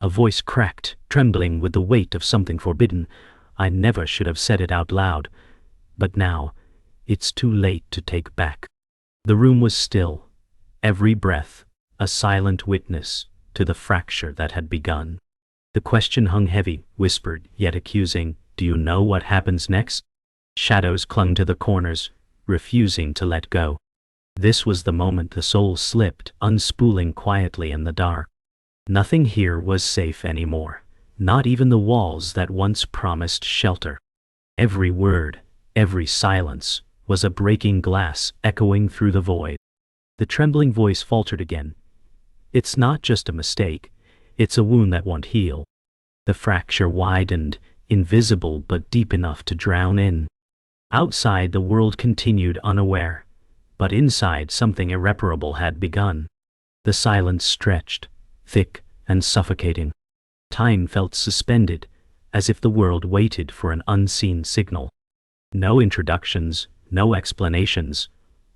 A voice cracked, trembling with the weight of something forbidden. I never should have said it out loud. But now, it's too late to take back. The room was still, every breath a silent witness to the fracture that had begun. The question hung heavy, whispered, yet accusing. Do you know what happens next? Shadows clung to the corners, refusing to let go. This was the moment the soul slipped, unspooling quietly in the dark. Nothing here was safe anymore, not even the walls that once promised shelter. Every word, every silence, was a breaking glass echoing through the void. The trembling voice faltered again. It's not just a mistake, it's a wound that won't heal. The fracture widened, invisible but deep enough to drown in. Outside the world continued unaware, but inside something irreparable had begun. The silence stretched, thick and suffocating. Time felt suspended, as if the world waited for an unseen signal. No introductions, no explanations,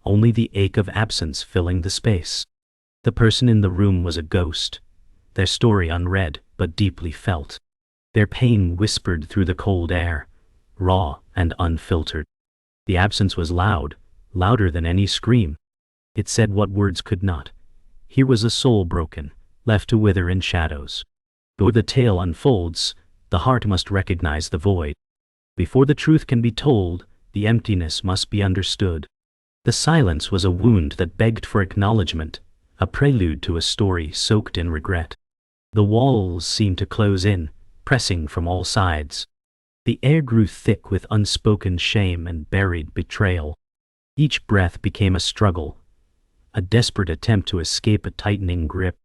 only the ache of absence filling the space. The person in the room was a ghost, their story unread but deeply felt. Their pain whispered through the cold air, raw and unfiltered. The absence was loud, louder than any scream. It said what words could not. Here was a soul broken, left to wither in shadows. Though the tale unfolds, the heart must recognize the void. Before the truth can be told, the emptiness must be understood. The silence was a wound that begged for acknowledgement, a prelude to a story soaked in regret. The walls seemed to close in, pressing from all sides. The air grew thick with unspoken shame and buried betrayal. Each breath became a struggle, a desperate attempt to escape a tightening grip.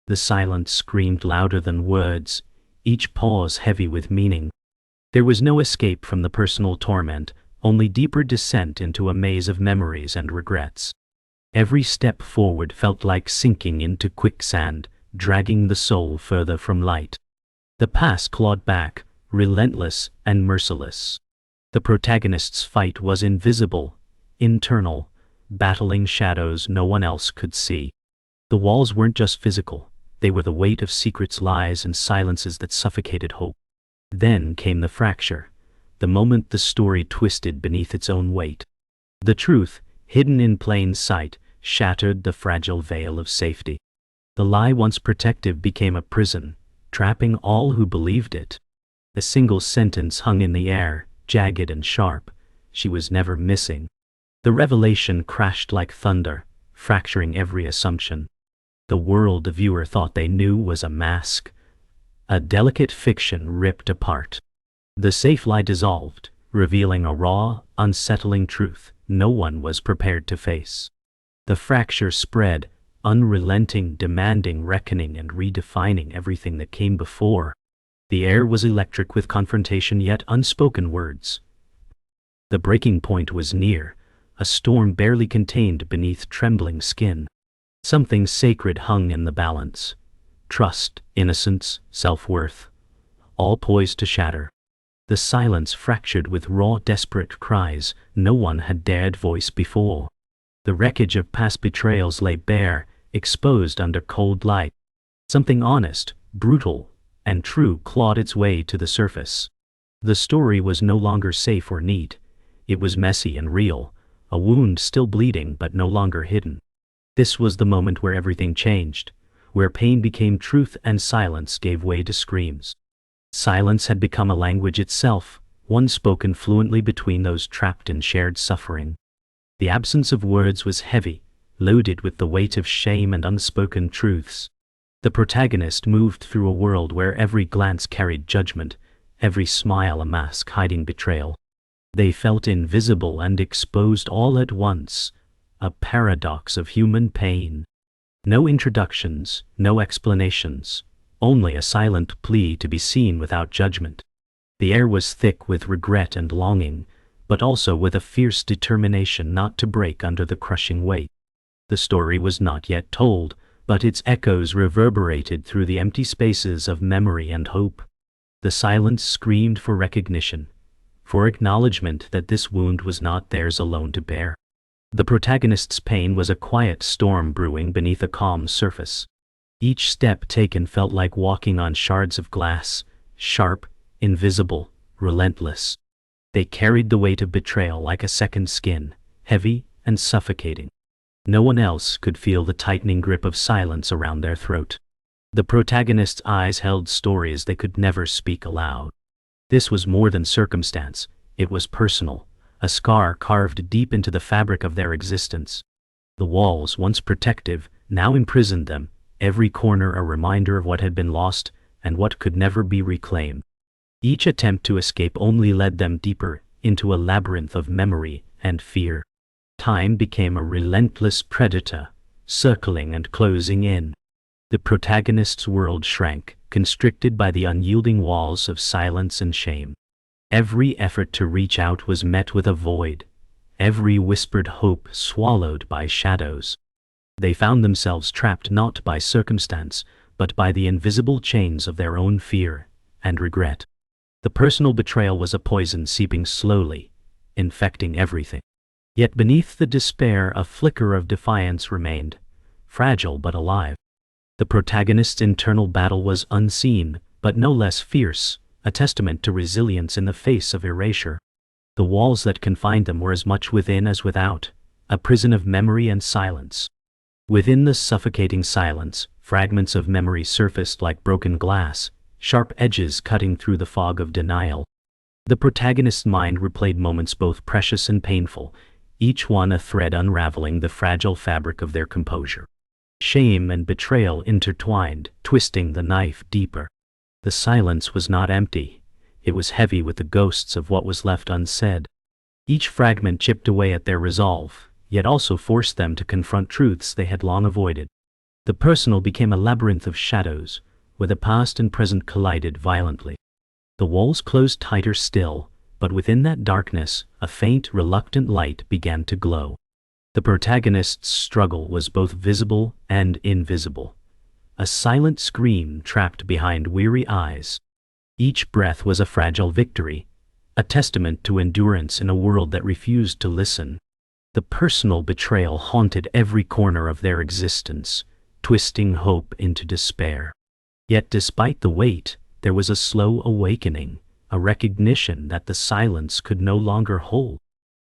The silence screamed louder than words, each pause heavy with meaning. There was no escape from the personal torment, only deeper descent into a maze of memories and regrets. Every step forward felt like sinking into quicksand, dragging the soul further from light. The past clawed back, relentless and merciless. The protagonist's fight was invisible, internal, battling shadows no one else could see. The walls weren't just physical, they were the weight of secrets, lies, and silences that suffocated hope. Then came the fracture, the moment the story twisted beneath its own weight. The truth, hidden in plain sight, shattered the fragile veil of safety. The lie once protective became a prison, trapping all who believed it. A single sentence hung in the air, jagged and sharp. She was never missing. The revelation crashed like thunder, fracturing every assumption. The world the viewer thought they knew was a mask, a delicate fiction ripped apart. The safe lie dissolved, revealing a raw, unsettling truth no one was prepared to face. The fracture spread, unrelenting, demanding reckoning and redefining everything that came before. The air was electric with confrontation yet unspoken words. The breaking point was near, a storm barely contained beneath trembling skin. Something sacred hung in the balance. Trust, innocence, self-worth, all poised to shatter. The silence fractured with raw, desperate cries no one had dared voice before. The wreckage of past betrayals lay bare, exposed under cold light. Something honest, brutal, and true clawed its way to the surface. The story was no longer safe or neat. It was messy and real, a wound still bleeding but no longer hidden. This was the moment where everything changed, where pain became truth and silence gave way to screams. Silence had become a language itself, one spoken fluently between those trapped in shared suffering. The absence of words was heavy, loaded with the weight of shame and unspoken truths. The protagonist moved through a world where every glance carried judgment, every smile a mask hiding betrayal. They felt invisible and exposed all at once, a paradox of human pain. No introductions, no explanations, only a silent plea to be seen without judgment. The air was thick with regret and longing, but also with a fierce determination not to break under the crushing weight. The story was not yet told, but its echoes reverberated through the empty spaces of memory and hope. The silence screamed for recognition, for acknowledgement that this wound was not theirs alone to bear. The protagonist's pain was a quiet storm brewing beneath a calm surface. Each step taken felt like walking on shards of glass, sharp, invisible, relentless. They carried the weight of betrayal like a second skin, heavy and suffocating. No one else could feel the tightening grip of silence around their throat. The protagonist's eyes held stories they could never speak aloud. This was more than circumstance, it was personal, a scar carved deep into the fabric of their existence. The walls, once protective, now imprisoned them, every corner a reminder of what had been lost and what could never be reclaimed. Each attempt to escape only led them deeper into a labyrinth of memory and fear. Time became a relentless predator, circling and closing in. The protagonist's world shrank, constricted by the unyielding walls of silence and shame. Every effort to reach out was met with a void, every whispered hope swallowed by shadows. They found themselves trapped not by circumstance, but by the invisible chains of their own fear and regret. The personal betrayal was a poison seeping slowly, infecting everything. Yet beneath the despair a flicker of defiance remained, fragile but alive. The protagonist's internal battle was unseen, but no less fierce, a testament to resilience in the face of erasure. The walls that confined them were as much within as without, a prison of memory and silence. Within the suffocating silence, fragments of memory surfaced like broken glass, sharp edges cutting through the fog of denial. The protagonist's mind replayed moments both precious and painful, each one a thread unraveling the fragile fabric of their composure. Shame and betrayal intertwined, twisting the knife deeper. The silence was not empty. It was heavy with the ghosts of what was left unsaid. Each fragment chipped away at their resolve, yet also forced them to confront truths they had long avoided. The personal became a labyrinth of shadows, where the past and present collided violently. The walls closed tighter still, but within that darkness, a faint, reluctant light began to glow. The protagonist's struggle was both visible and invisible. A silent scream trapped behind weary eyes. Each breath was a fragile victory, a testament to endurance in a world that refused to listen. The personal betrayal haunted every corner of their existence, twisting hope into despair. Yet despite the weight, there was a slow awakening, a recognition that the silence could no longer hold.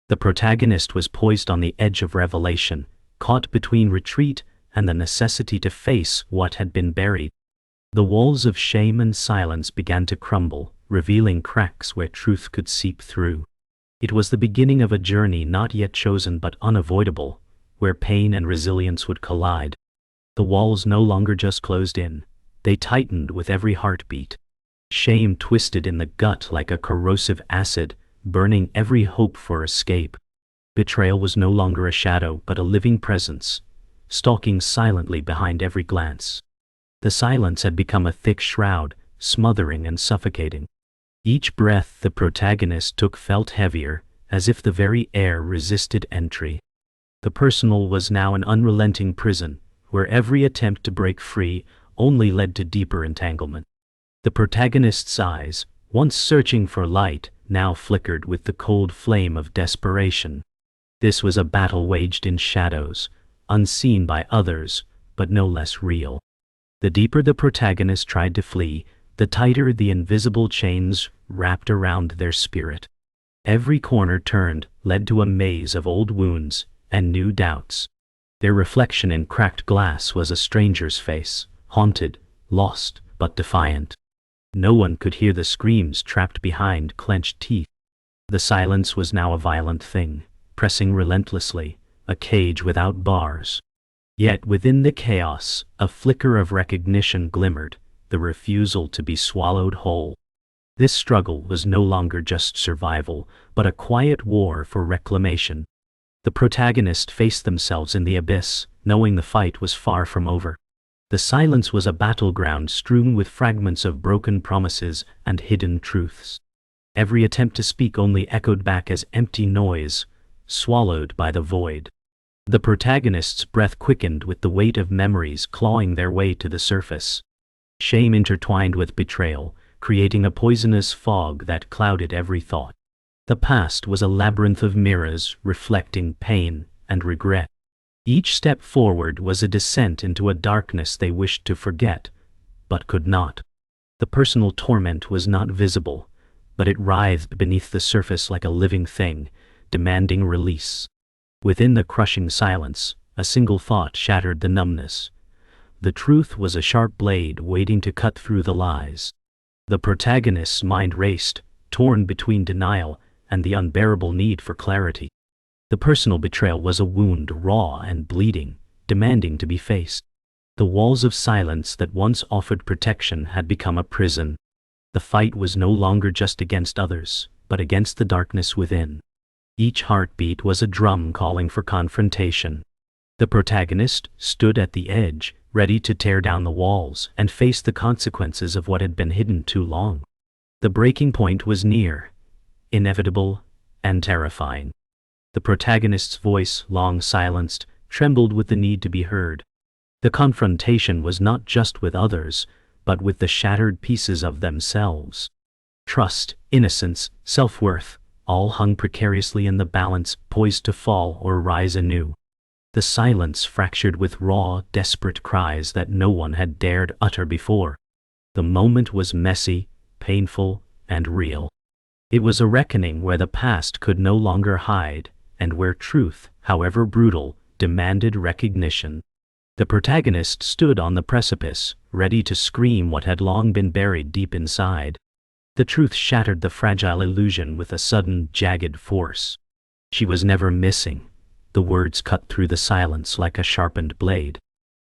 The protagonist was poised on the edge of revelation, caught between retreat and the necessity to face what had been buried. The walls of shame and silence began to crumble, revealing cracks where truth could seep through. It was the beginning of a journey not yet chosen but unavoidable, where pain and resilience would collide. The walls no longer just closed in, they tightened with every heartbeat. Shame twisted in the gut like a corrosive acid, burning every hope for escape. Betrayal was no longer a shadow but a living presence, stalking silently behind every glance. The silence had become a thick shroud, smothering and suffocating. Each breath the protagonist took felt heavier, as if the very air resisted entry. The personal was now an unrelenting prison, where every attempt to break free only led to deeper entanglement. The protagonist's eyes, once searching for light, now flickered with the cold flame of desperation. This was a battle waged in shadows, unseen by others, but no less real. The deeper the protagonist tried to flee, the tighter the invisible chains wrapped around their spirit. Every corner turned led to a maze of old wounds and new doubts. Their reflection in cracked glass was a stranger's face, haunted, lost, but defiant. No one could hear the screams trapped behind clenched teeth. The silence was now a violent thing, pressing relentlessly, a cage without bars. Yet within the chaos, a flicker of recognition glimmered, the refusal to be swallowed whole. This struggle was no longer just survival, but a quiet war for reclamation. The protagonists faced themselves in the abyss, knowing the fight was far from over. The silence was a battleground strewn with fragments of broken promises and hidden truths. Every attempt to speak only echoed back as empty noise, swallowed by the void. The protagonist's breath quickened with the weight of memories clawing their way to the surface. Shame intertwined with betrayal, creating a poisonous fog that clouded every thought. The past was a labyrinth of mirrors reflecting pain and regret. Each step forward was a descent into a darkness they wished to forget, but could not. The personal torment was not visible, but it writhed beneath the surface like a living thing, demanding release. Within the crushing silence, a single thought shattered the numbness. The truth was a sharp blade waiting to cut through the lies. The protagonist's mind raced, torn between denial and the unbearable need for clarity. The personal betrayal was a wound raw and bleeding, demanding to be faced. The walls of silence that once offered protection had become a prison. The fight was no longer just against others, but against the darkness within. Each heartbeat was a drum calling for confrontation. The protagonist stood at the edge, ready to tear down the walls and face the consequences of what had been hidden too long. The breaking point was near, inevitable and terrifying. The protagonist's voice, long silenced, trembled with the need to be heard. The confrontation was not just with others, but with the shattered pieces of themselves. Trust, innocence, self-worth, all hung precariously in the balance, poised to fall or rise anew. The silence fractured with raw, desperate cries that no one had dared utter before. The moment was messy, painful, and real. It was a reckoning where the past could no longer hide, and where truth, however brutal, demanded recognition. The protagonist stood on the precipice, ready to scream what had long been buried deep inside. The truth shattered the fragile illusion with a sudden, jagged force. She was never missing. The words cut through the silence like a sharpened blade.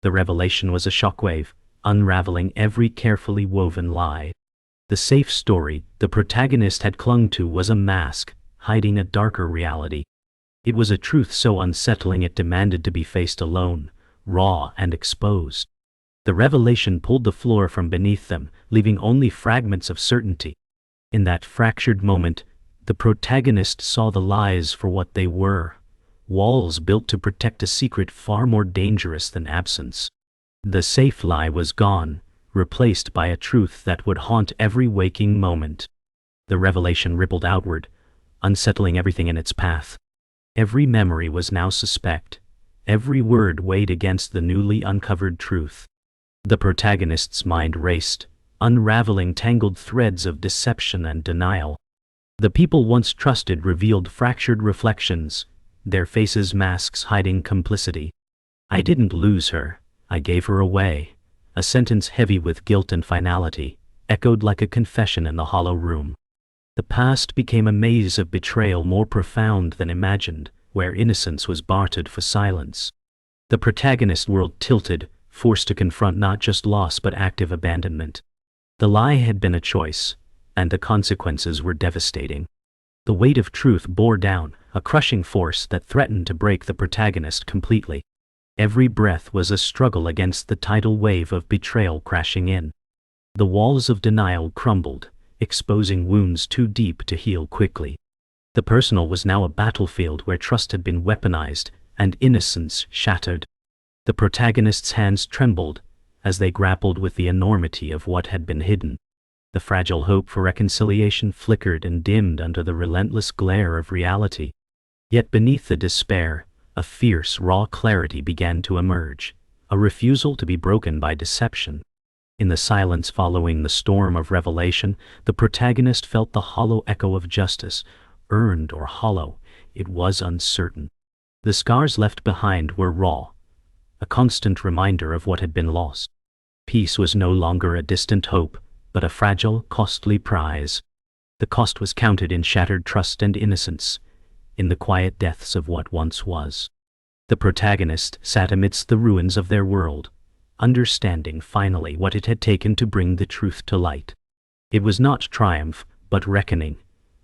The revelation was a shockwave, unraveling every carefully woven lie. The safe story the protagonist had clung to was a mask, hiding a darker reality. It was a truth so unsettling it demanded to be faced alone, raw and exposed. The revelation pulled the floor from beneath them, leaving only fragments of certainty. In that fractured moment, the protagonist saw the lies for what they were. Walls built to protect a secret far more dangerous than absence. The safe lie was gone, replaced by a truth that would haunt every waking moment. The revelation rippled outward, unsettling everything in its path. Every memory was now suspect. Every word weighed against the newly uncovered truth. The protagonist's mind raced, unraveling tangled threads of deception and denial. The people once trusted revealed fractured reflections, their faces masks hiding complicity. I didn't lose her, I gave her away. A sentence heavy with guilt and finality, echoed like a confession in the hollow room. The past became a maze of betrayal more profound than imagined, where innocence was bartered for silence. The protagonist world tilted, forced to confront not just loss but active abandonment. The lie had been a choice, and the consequences were devastating. The weight of truth bore down, a crushing force that threatened to break the protagonist completely. Every breath was a struggle against the tidal wave of betrayal crashing in. The walls of denial crumbled, exposing wounds too deep to heal quickly. The personal was now a battlefield where trust had been weaponized and innocence shattered. The protagonist's hands trembled as they grappled with the enormity of what had been hidden. The fragile hope for reconciliation flickered and dimmed under the relentless glare of reality. Yet beneath the despair, a fierce, raw clarity began to emerge, a refusal to be broken by deception. In the silence following the storm of revelation, the protagonist felt the hollow echo of justice. Earned or hollow, it was uncertain. The scars left behind were raw, a constant reminder of what had been lost. Peace was no longer a distant hope, but a fragile, costly prize. The cost was counted in shattered trust and innocence, in the quiet deaths of what once was. The protagonist sat amidst the ruins of their world, understanding finally what it had taken to bring the truth to light. It was not triumph, but reckoning,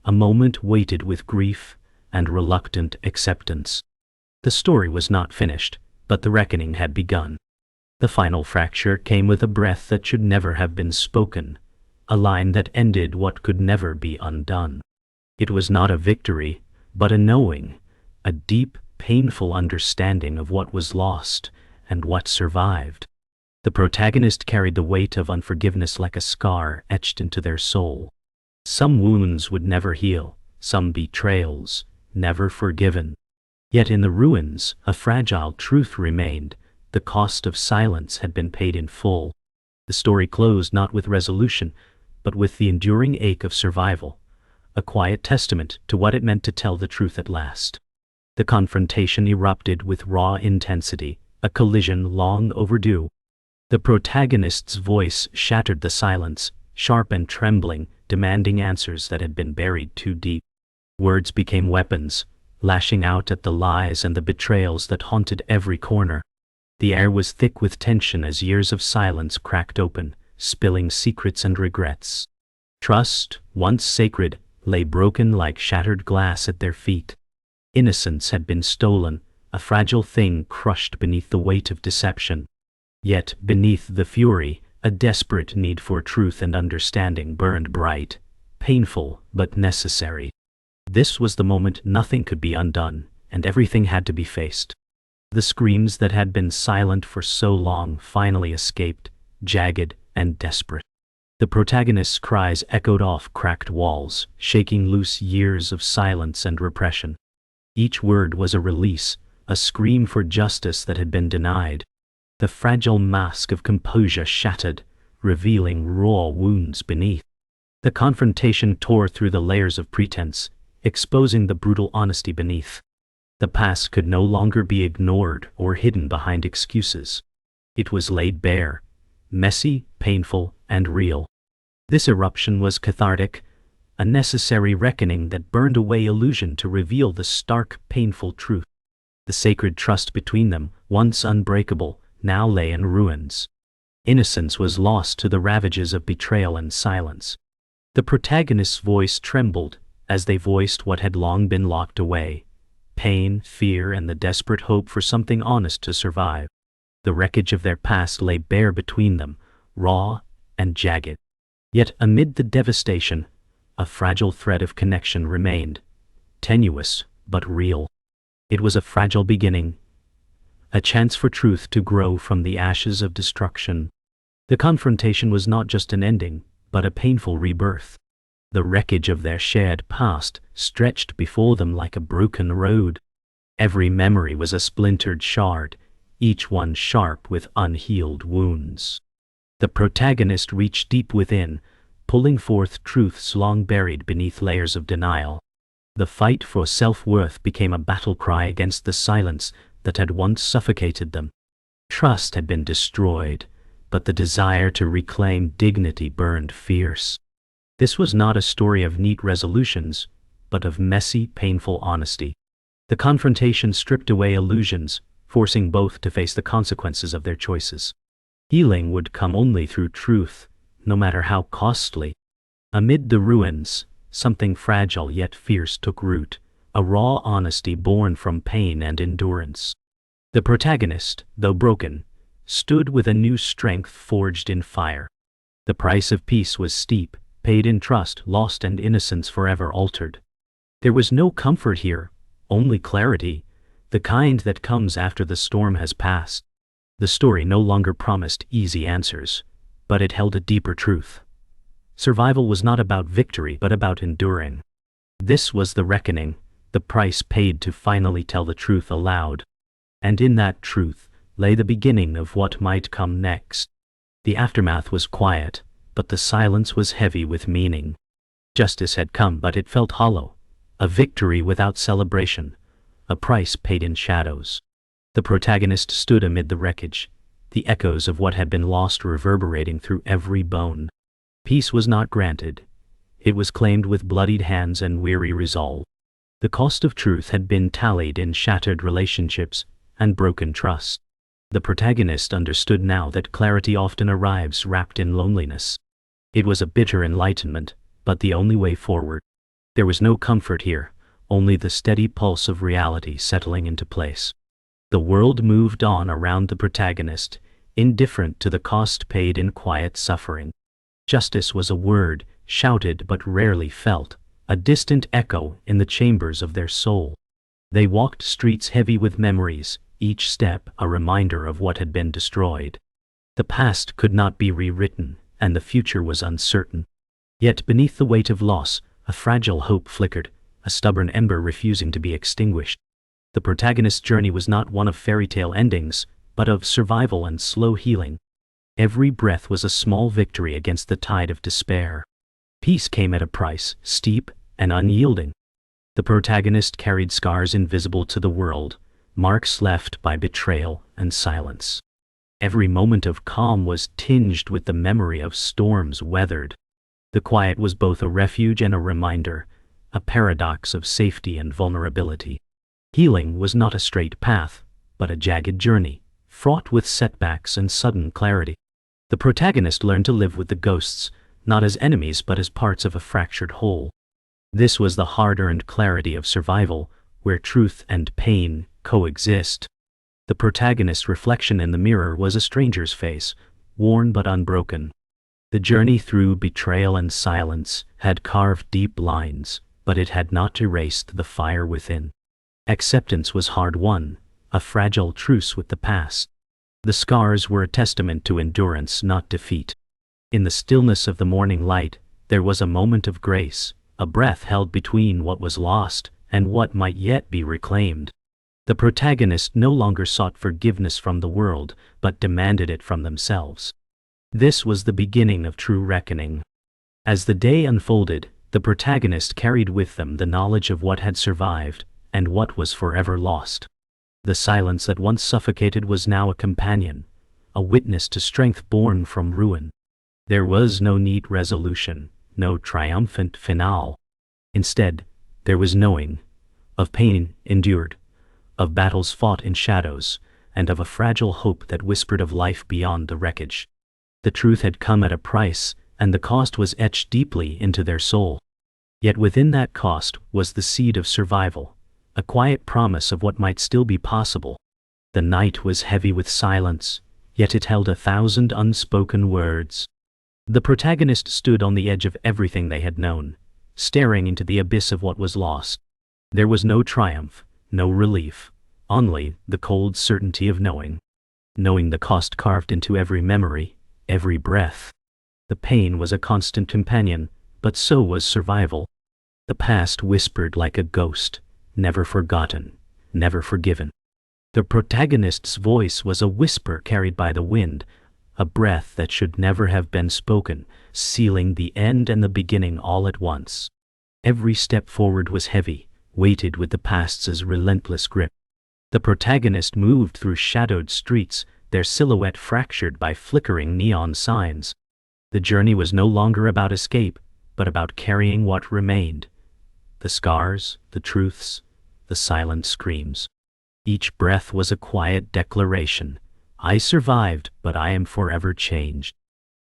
a moment weighted with grief and reluctant acceptance. The story was not finished, but the reckoning had begun. The final fracture came with a breath that should never have been spoken, a line that ended what could never be undone. It was not a victory, but a knowing, a deep, painful understanding of what was lost and what survived. The protagonist carried the weight of unforgiveness like a scar etched into their soul. Some wounds would never heal, some betrayals, never forgiven. Yet in the ruins, a fragile truth remained. The cost of silence had been paid in full. The story closed not with resolution, but with the enduring ache of survival, a quiet testament to what it meant to tell the truth at last. The confrontation erupted with raw intensity, a collision long overdue. The protagonist's voice shattered the silence, sharp and trembling, demanding answers that had been buried too deep. Words became weapons, lashing out at the lies and the betrayals that haunted every corner. The air was thick with tension as years of silence cracked open, spilling secrets and regrets. Trust, once sacred, lay broken like shattered glass at their feet. Innocence had been stolen, a fragile thing crushed beneath the weight of deception. Yet, beneath the fury, a desperate need for truth and understanding burned bright, painful but necessary. This was the moment nothing could be undone, and everything had to be faced. The screams that had been silent for so long finally escaped, jagged and desperate. The protagonist's cries echoed off cracked walls, shaking loose years of silence and repression. Each word was a release, a scream for justice that had been denied. The fragile mask of composure shattered, revealing raw wounds beneath. The confrontation tore through the layers of pretense, exposing the brutal honesty beneath. The past could no longer be ignored or hidden behind excuses. It was laid bare, messy, painful, and real. This eruption was cathartic, a necessary reckoning that burned away illusion to reveal the stark, painful truth. The sacred trust between them, once unbreakable, now lay in ruins. Innocence was lost to the ravages of betrayal and silence. The protagonist's voice trembled as they voiced what had long been locked away: pain, fear, and the desperate hope for something honest to survive. The wreckage of their past lay bare between them, raw and jagged. Yet amid the devastation, a fragile thread of connection remained, tenuous but real. It was a fragile beginning, a chance for truth to grow from the ashes of destruction. The confrontation was not just an ending, but a painful rebirth. The wreckage of their shared past stretched before them like a broken road. Every memory was a splintered shard, each one sharp with unhealed wounds. The protagonist reached deep within, pulling forth truths long buried beneath layers of denial. The fight for self-worth became a battle cry against the silence that had once suffocated them. Trust had been destroyed, but the desire to reclaim dignity burned fierce. This was not a story of neat resolutions, but of messy, painful honesty. The confrontation stripped away illusions, forcing both to face the consequences of their choices. Healing would come only through truth, no matter how costly. Amid the ruins, something fragile yet fierce took root, a raw honesty born from pain and endurance. The protagonist, though broken, stood with a new strength forged in fire. The price of peace was steep, paid in trust, lost, and innocence forever altered. There was no comfort here, only clarity, the kind that comes after the storm has passed. The story no longer promised easy answers, but it held a deeper truth. Survival was not about victory, but about enduring. This was the reckoning, the price paid to finally tell the truth aloud. And in that truth lay the beginning of what might come next. The aftermath was quiet, but the silence was heavy with meaning. Justice had come, but it felt hollow, a victory without celebration, a price paid in shadows. The protagonist stood amid the wreckage, the echoes of what had been lost reverberating through every bone. Peace was not granted. It was claimed with bloodied hands and weary resolve. The cost of truth had been tallied in shattered relationships and broken trust. The protagonist understood now that clarity often arrives wrapped in loneliness. It was a bitter enlightenment, but the only way forward. There was no comfort here, only the steady pulse of reality settling into place. The world moved on around the protagonist, indifferent to the cost paid in quiet suffering. Justice was a word, shouted but rarely felt, a distant echo in the chambers of their soul. They walked streets heavy with memories, each step a reminder of what had been destroyed. The past could not be rewritten, and the future was uncertain. Yet beneath the weight of loss, a fragile hope flickered, a stubborn ember refusing to be extinguished. The protagonist's journey was not one of fairy tale endings, but of survival and slow healing. Every breath was a small victory against the tide of despair. Peace came at a price, steep and unyielding. The protagonist carried scars invisible to the world, marks left by betrayal and silence. Every moment of calm was tinged with the memory of storms weathered. The quiet was both a refuge and a reminder, a paradox of safety and vulnerability. Healing was not a straight path, but a jagged journey, fraught with setbacks and sudden clarity. The protagonist learned to live with the ghosts, not as enemies but as parts of a fractured whole. This was the hard-earned clarity of survival, where truth and pain coexist. The protagonist's reflection in the mirror was a stranger's face, worn but unbroken. The journey through betrayal and silence had carved deep lines, but it had not erased the fire within. Acceptance was hard-won, a fragile truce with the past. The scars were a testament to endurance, not defeat. In the stillness of the morning light, there was a moment of grace, a breath held between what was lost and what might yet be reclaimed. The protagonist no longer sought forgiveness from the world, but demanded it from themselves. This was the beginning of true reckoning. As the day unfolded, the protagonist carried with them the knowledge of what had survived and what was forever lost. The silence that once suffocated was now a companion, a witness to strength born from ruin. There was no neat resolution, no triumphant finale. Instead, there was knowing, of pain endured, of battles fought in shadows, and of a fragile hope that whispered of life beyond the wreckage. The truth had come at a price, and the cost was etched deeply into their soul. Yet within that cost was the seed of survival, a quiet promise of what might still be possible. The night was heavy with silence, yet it held 1,000 unspoken words. The protagonist stood on the edge of everything they had known, staring into the abyss of what was lost. There was no triumph, no relief, only the cold certainty of knowing. Knowing the cost carved into every memory, every breath. The pain was a constant companion, but so was survival. The past whispered like a ghost, never forgotten, never forgiven. The protagonist's voice was a whisper carried by the wind, a breath that should never have been spoken, sealing the end and the beginning all at once. Every step forward was heavy, weighted with the past's relentless grip. The protagonist moved through shadowed streets, their silhouette fractured by flickering neon signs. The journey was no longer about escape, but about carrying what remained. The scars, the truths, the silent screams. Each breath was a quiet declaration. I survived, but I am forever changed.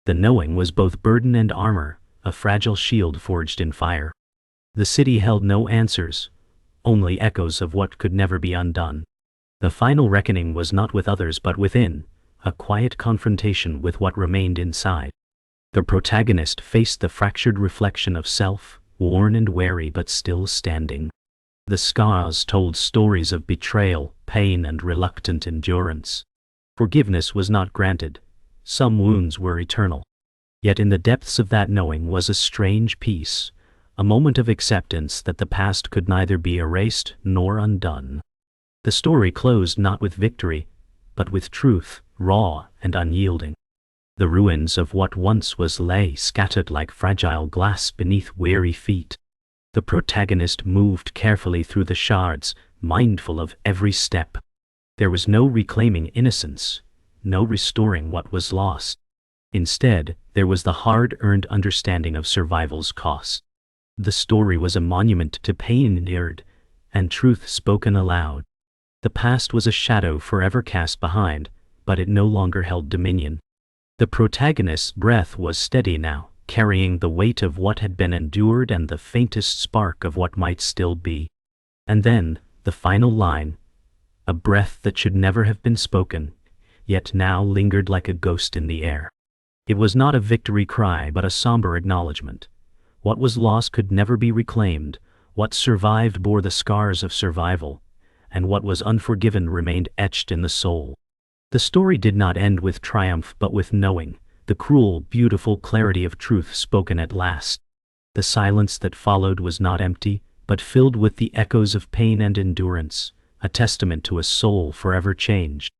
The knowing was both burden and armor, a fragile shield forged in fire. The city held no answers, only echoes of what could never be undone. The final reckoning was not with others but within, a quiet confrontation with what remained inside. The protagonist faced the fractured reflection of self, worn and weary but still standing. The scars told stories of betrayal, pain, and reluctant endurance. Forgiveness was not granted. Some wounds were eternal. Yet in the depths of that knowing was a strange peace, a moment of acceptance that the past could neither be erased nor undone. The story closed not with victory, but with truth, raw and unyielding. The ruins of what once was lay scattered like fragile glass beneath weary feet. The protagonist moved carefully through the shards, mindful of every step. There was no reclaiming innocence, no restoring what was lost. Instead, there was the hard-earned understanding of survival's cost. The story was a monument to pain endured, and truth spoken aloud. The past was a shadow forever cast behind, but it no longer held dominion. The protagonist's breath was steady now, carrying the weight of what had been endured and the faintest spark of what might still be. And then, the final line, a breath that should never have been spoken, yet now lingered like a ghost in the air. It was not a victory cry but a somber acknowledgement. What was lost could never be reclaimed, what survived bore the scars of survival, and what was unforgiven remained etched in the soul. The story did not end with triumph but with knowing, the cruel, beautiful clarity of truth spoken at last. The silence that followed was not empty, but filled with the echoes of pain and endurance, a testament to a soul forever changed.